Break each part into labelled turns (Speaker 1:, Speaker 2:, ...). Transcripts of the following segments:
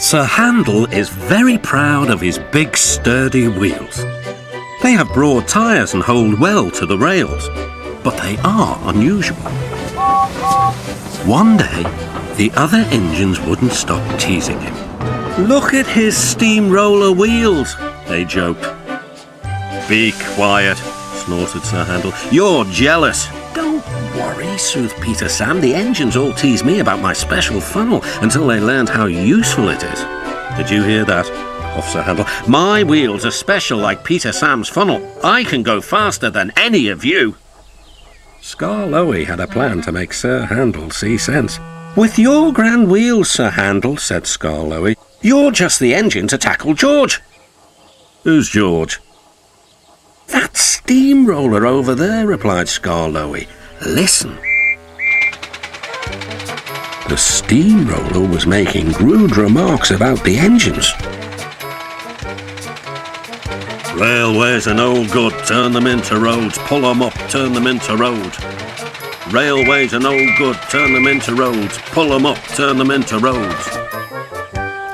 Speaker 1: Sir Handel is very proud of his big sturdy wheels. They have broad tyres and hold well to the rails, but they are unusual. One day, the other engines wouldn't stop teasing him. "Look at his steamroller wheels," they joked. "Be quiet," snorted Sir Handel. "You're jealous." "Don't worry," soothed Peter Sam. "The engines all tease me about my special funnel until they learned how useful it is." "Did you hear that?" coughed Sir Handel. "My wheels are special like Peter Sam's funnel. I can go faster than any of you." Skarloey had a plan to make Sir Handel see sense. "With your grand wheels, Sir Handel," said Skarloey, "you're just the engine to tackle George." "Who's George?" "That steamroller over there," replied Skarloey. "Listen." The steamroller was making rude remarks about the engines. "Railways are no good, turn them into roads. Pull them up, turn them into roads. Railways are no good, turn them into roads. Pull them up, turn them into roads."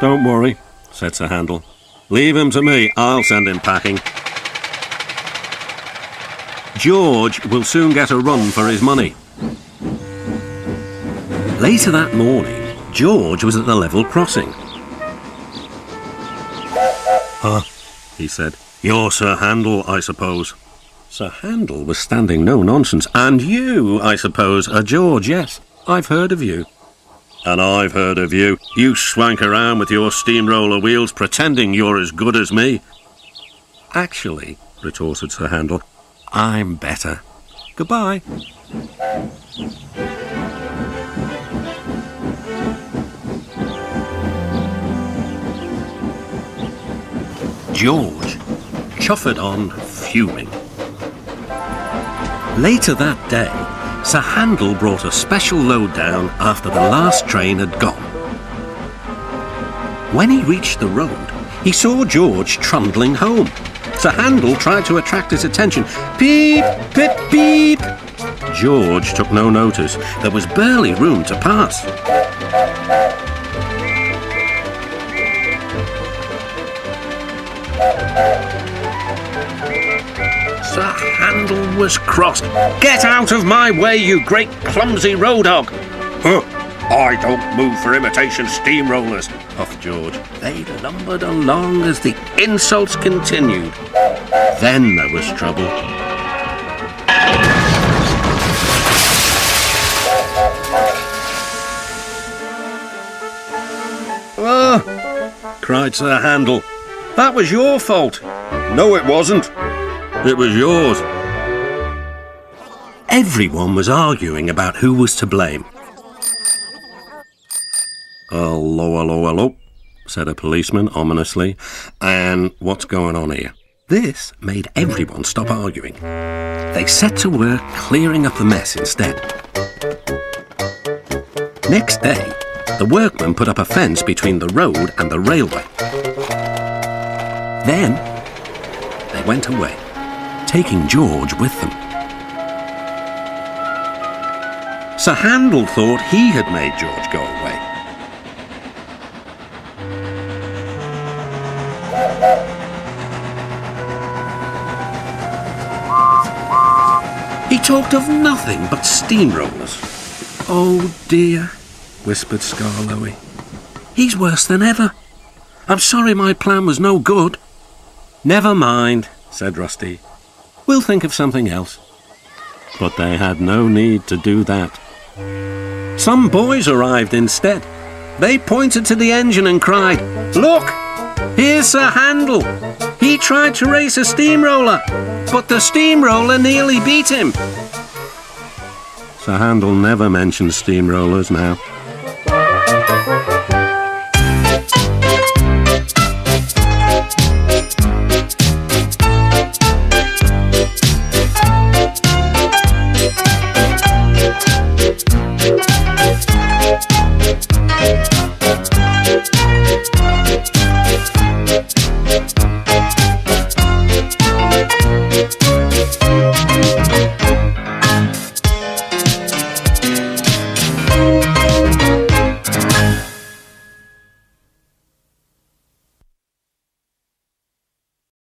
Speaker 1: "Don't worry," said Sir Handel. "Leave him to me, I'll send him packing. George will soon get a run for his money." Later that morning, George was at the level crossing. "Huh," he said. "You're Sir Handel, I suppose." Sir Handel was standing no nonsense. "And you, I suppose, are George, yes. I've heard of you." "And I've heard of you. You swank around with your steamroller wheels pretending you're as good as me." "Actually," retorted Sir Handel, "I'm better. Goodbye." George chuffered on, fuming. Later that day, Sir Handel brought a special load down after the last train had gone. When he reached the road, he saw George trundling home. Sir Handel tried to attract his attention. "Beep, beep, beep." George took no notice. There was barely room to pass. Sir Handel was cross. "Get out of my way, you great clumsy road hog!" "Huh, I don't move for imitation steamrollers," puffed George. They lumbered along as the insults continued. Then there was trouble. "Ah!" cried Sir Handel. "That was your fault." "No, it wasn't. It was yours." Everyone was arguing about who was to blame. "Hello, hello, hello," said a policeman ominously. "And what's going on here?" This made everyone stop arguing. They set to work clearing up the mess instead. Next day, the workmen put up a fence between the road and the railway. Then they went away, taking George with them. Sir Handel thought he had made George go away. He talked of nothing but steamrollers. "Oh dear," whispered Skarloey. "He's worse than ever. I'm sorry my plan was no good." "Never mind," said Rusty. "We'll think of something else." But they had no need to do that. Some boys arrived instead. They pointed to the engine and cried, "Look, here's Sir Handel. He tried to race a steamroller, but the steamroller nearly beat him." Sir Handel never mentioned steamrollers now.